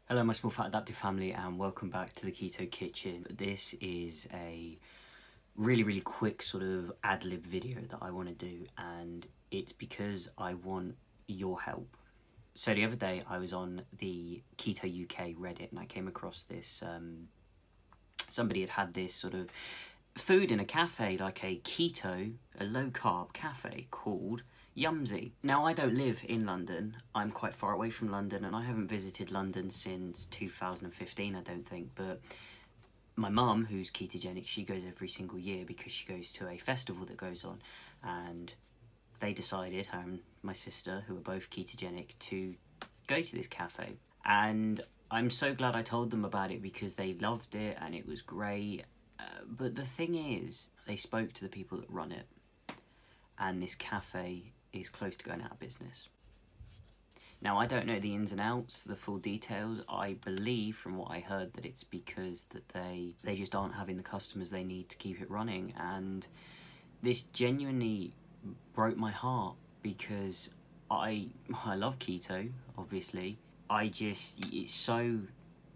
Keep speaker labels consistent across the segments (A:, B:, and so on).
A: Hello my small fat adaptive family and welcome back to the Keto Kitchen. This is a really quick sort of ad-lib video that I want to do, and it's because I want your help. So the other day I was on the Keto UK Reddit and I came across this, somebody had this sort of food in a cafe, like a low carb cafe called Yumsy. Now, I don't live in London. I'm quite far away from London and I haven't visited London since 2015, I don't think, but my mum, who's ketogenic, she goes every single year because she goes to a festival that goes on, and they decided, her and my sister, who are both ketogenic, to go to this cafe. And I'm so glad I told them about it because they loved it and it was great. But the thing is, they spoke to the people that run it, and this cafe is close to going out of business. Now, I don't know the ins and outs, the full details. I believe from what I heard that it's because that they just aren't having the customers they need to keep it running, and this genuinely broke my heart because I love keto, obviously. It's so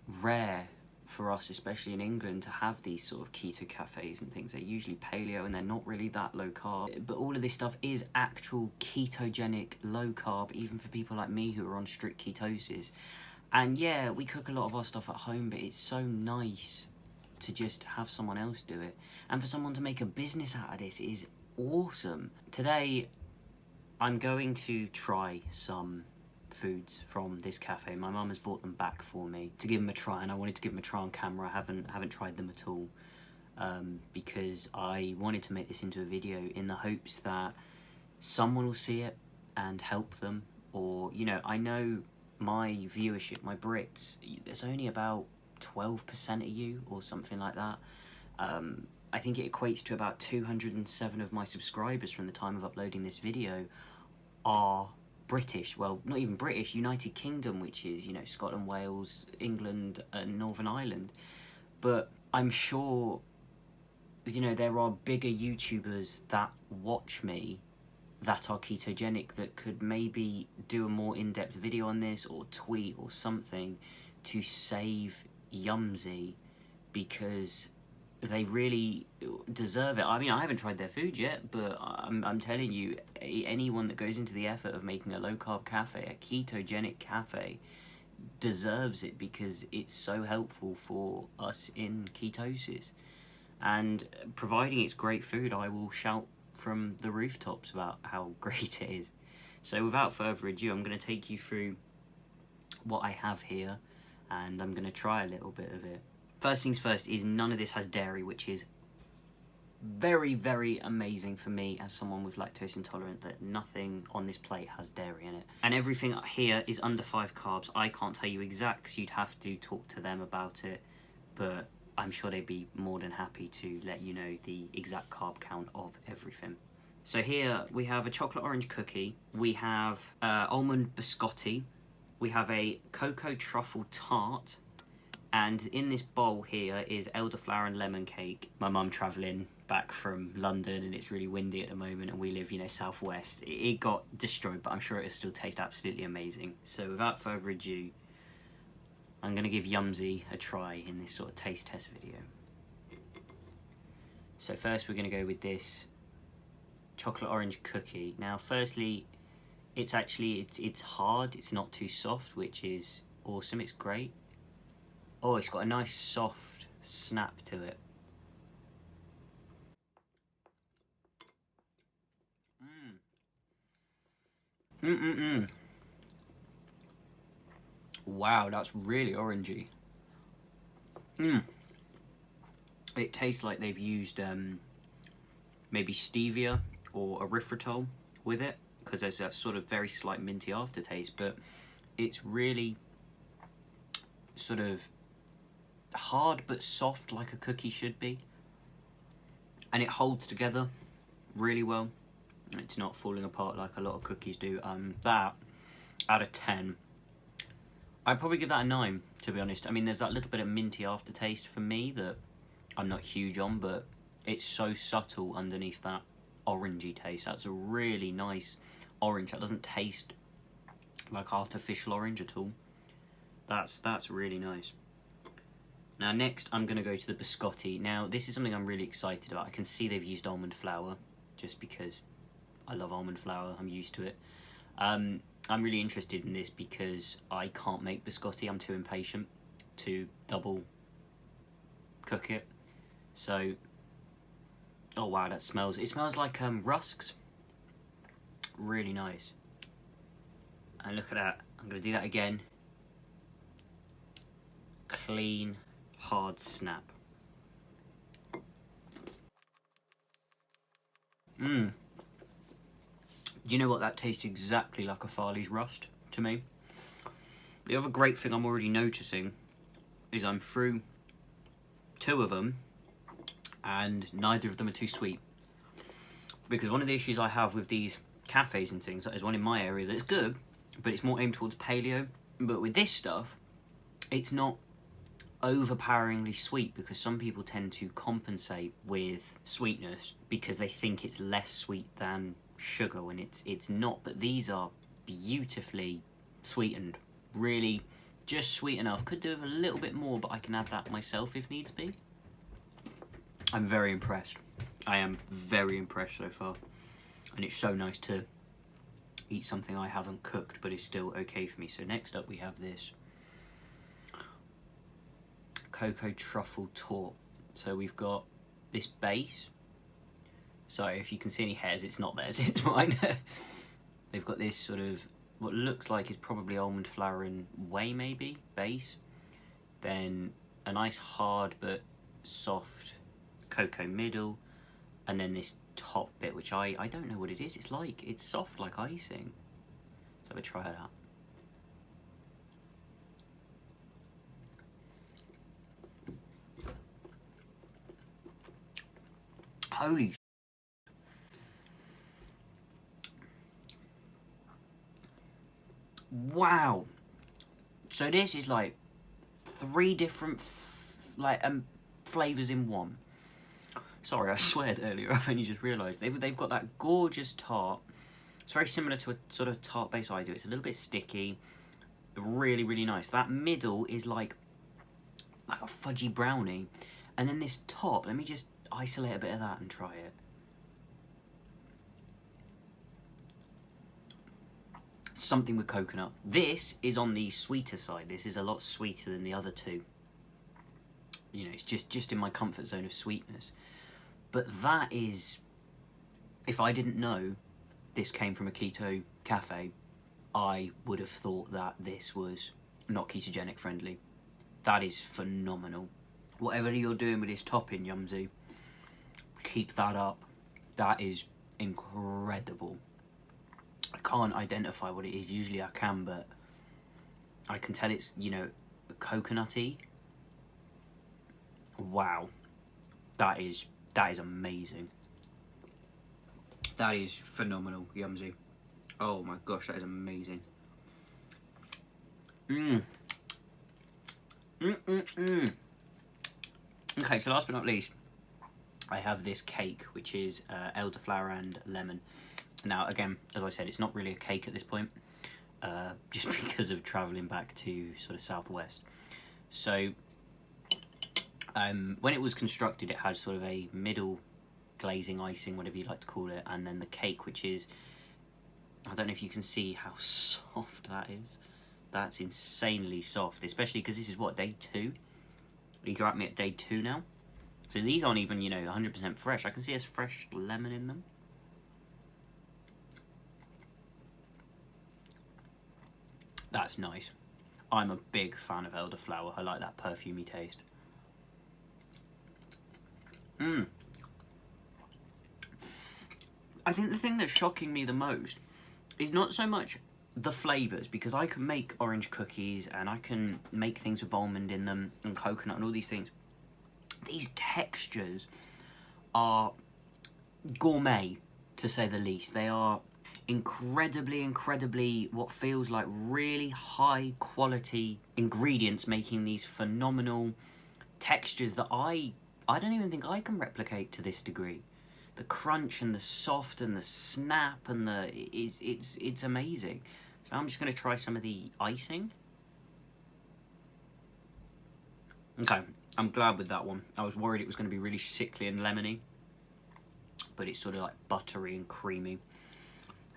A: rare for us, especially in England, to have these sort of keto cafes and things. They're usually paleo and they're not really that low carb, but all of this stuff is actual ketogenic low carb, even for people like me who are on strict ketosis. And yeah, we cook a lot of our stuff at home, but it's so nice to just have someone else do it, and for someone to make a business out of this is awesome. Today I'm going to try some foods from this cafe. My mum has bought them back for me to give them a try, and I wanted to give them a try on camera. I haven't tried them at all, because I wanted to make this into a video in the hopes that someone will see it and help them. Or, you know, I know my viewership, my Brits, there's only about 12% of you or something like that. I think it equates to about 207 of my subscribers from the time of uploading this video are British. Well, not even British, United Kingdom, which is, you know, Scotland, Wales, England and Northern Ireland. But I'm sure, you know, there are bigger YouTubers that watch me that are ketogenic that could maybe do a more in-depth video on this, or tweet or something to save Yumsy, because they really deserve it. I mean, I haven't tried their food yet, but I'm telling you, anyone that goes into the effort of making a low-carb cafe, a ketogenic cafe, deserves it because it's so helpful for us in ketosis. And providing it's great food, I will shout from the rooftops about how great it is. So without further ado, I'm going to take you through what I have here, and I'm going to try a little bit of it. First things first is none of this has dairy, which is very amazing for me as someone with lactose intolerant, that nothing on this plate has dairy in it. And everything here is under 5 carbs. I can't tell you exacts, you'd have to talk to them about it, but I'm sure they'd be more than happy to let you know the exact carb count of everything. So here we have a chocolate orange cookie, we have almond biscotti, we have a cocoa truffle tart, and in this bowl here is elderflower and lemon cake. My mum travelling back from London and it's really windy at the moment, and we live, you know, southwest. It got destroyed, but I'm sure it'll still taste absolutely amazing. So without further ado, I'm going to give Yumsy a try in this sort of taste test video. So first we're going to go with this chocolate orange cookie. Now firstly, it's hard, it's not too soft, which is awesome, it's great. Oh, it's got a nice soft snap to it. Wow, that's really orangey. It tastes like they've used maybe stevia or erythritol with it, because there's that sort of very slight minty aftertaste, but it's really sort of hard but soft, like a cookie should be, and it holds together really well. It's not falling apart like a lot of cookies do. That, out of 10, I'd probably give that a 9, to be honest. I mean, there's that little bit of minty aftertaste for me that I'm not huge on, but it's so subtle underneath that orangey taste. That's a really nice orange. That doesn't taste like artificial orange at all. That's really nice. Now next I'm going to go to the biscotti. Now this is something I'm really excited about. I can see they've used almond flour just because I love almond flour, I'm used to it. I'm really interested in this because I can't make biscotti, I'm too impatient to double cook it. So, oh wow, it smells like rusks. Really nice. And look at that, I'm going to do that again. Clean, hard snap. Do you know what? That tastes exactly like a Farley's Rust to me. The other great thing I'm already noticing is I'm through 2 of them and neither of them are too sweet. Because one of the issues I have with these cafes and things, there's one in my area that's good, but it's more aimed towards paleo. But with this stuff, it's not overpoweringly sweet because some people tend to compensate with sweetness because they think it's less sweet than sugar when it's not. But these are beautifully sweetened, really just sweet enough. Could do with a little bit more, but I can add that myself if needs be. I'm very impressed. I am very impressed so far, and it's so nice to eat something I haven't cooked but is still okay for me. So next up we have this cocoa truffle torte. So we've got this base. Sorry if you can see any hairs, it's not theirs, it's mine. They've got this sort of what looks like is probably almond flour and whey maybe base. Then a nice hard but soft cocoa middle, and then this top bit which I don't know what it is. It's soft like icing. Let's have a try that. Holy wow. So this is like 3 different flavors in one. Sorry, I swear earlier, I've only just realised. They've got that gorgeous tart. It's very similar to a sort of tart base I do. It's a little bit sticky. Really, really nice. That middle is like a fudgy brownie. And then this top, let me just isolate a bit of that and try it. Something with coconut. This is on the sweeter side. This is a lot sweeter than the other 2. You know, it's just in my comfort zone of sweetness. But that is, if I didn't know this came from a keto cafe, I would have thought that this was not ketogenic friendly. That is phenomenal. Whatever you're doing with this topping, Yumzy, keep that up. That is incredible. I can't identify what it is. Usually I can, but I can tell it's, you know, coconutty. Wow. That is amazing. That is phenomenal, Yumzy. Oh my gosh, that is amazing. Okay, so last but not least, I have this cake, which is elderflower and lemon. Now, again, as I said, it's not really a cake at this point, just because of travelling back to sort of southwest. So, when it was constructed, it had sort of a middle glazing, icing, whatever you like to call it, and then the cake, which is, I don't know if you can see how soft that is. That's insanely soft, especially because this is what, day 2? You're at me at day 2 now. So these aren't even, you know, 100% fresh. I can see there's fresh lemon in them. That's nice. I'm a big fan of elderflower. I like that perfumey taste. I think the thing that's shocking me the most is not so much the flavours, because I can make orange cookies and I can make things with almond in them and coconut and all these things. These textures are gourmet, to say the least. They are incredibly what feels like really high quality ingredients, making these phenomenal textures that I don't even think I can replicate to this degree. The crunch and the soft and the snap and it's amazing. So I'm just going to try some of the icing. Okay, I'm glad with that one. I was worried it was going to be really sickly and lemony, but it's sort of like buttery and creamy.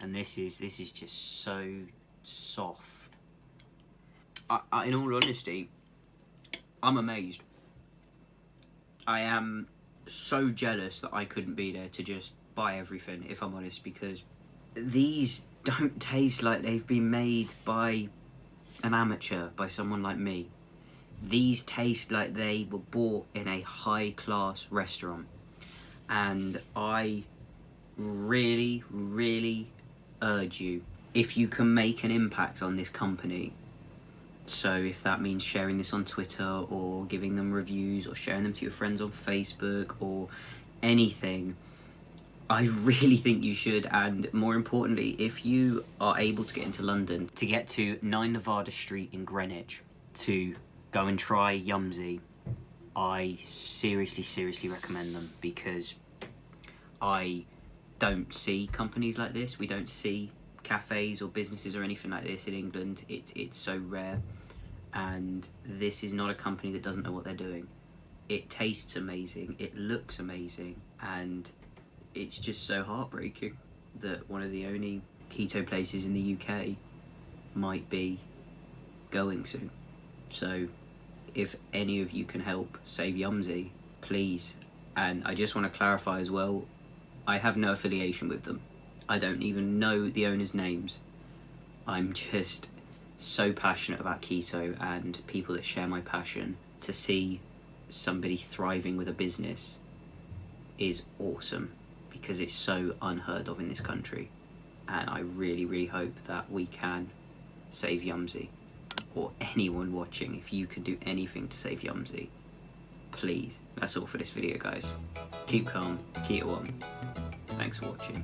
A: And this is just so soft. In all honesty, I'm amazed. I am so jealous that I couldn't be there to just buy everything, if I'm honest, because these don't taste like they've been made by an amateur, by someone like me. These taste like they were bought in a high-class restaurant. And I really, really urge you, if you can make an impact on this company, so if that means sharing this on Twitter or giving them reviews or sharing them to your friends on Facebook or anything, I really think you should. And more importantly, if you are able to get into London, to get to 9 Nevada Street in Greenwich to go and try Yumsy, I seriously recommend them, because I don't see companies like this. We don't see cafes or businesses or anything like this in England. It's so rare, and this is not a company that doesn't know what they're doing. It tastes amazing, it looks amazing, and it's just so heartbreaking that one of the only keto places in the UK might be going soon. So if any of you can help save Yumsy, please. And I just want to clarify as well, I have no affiliation with them. I don't even know the owners' names. I'm just so passionate about keto and people that share my passion. To see somebody thriving with a business is awesome, because it's so unheard of in this country. And I really hope that we can save Yumsy, or anyone watching. If you can do anything to save Yumsy, please. That's all for this video, guys. Keep calm, keto on. Thanks for watching.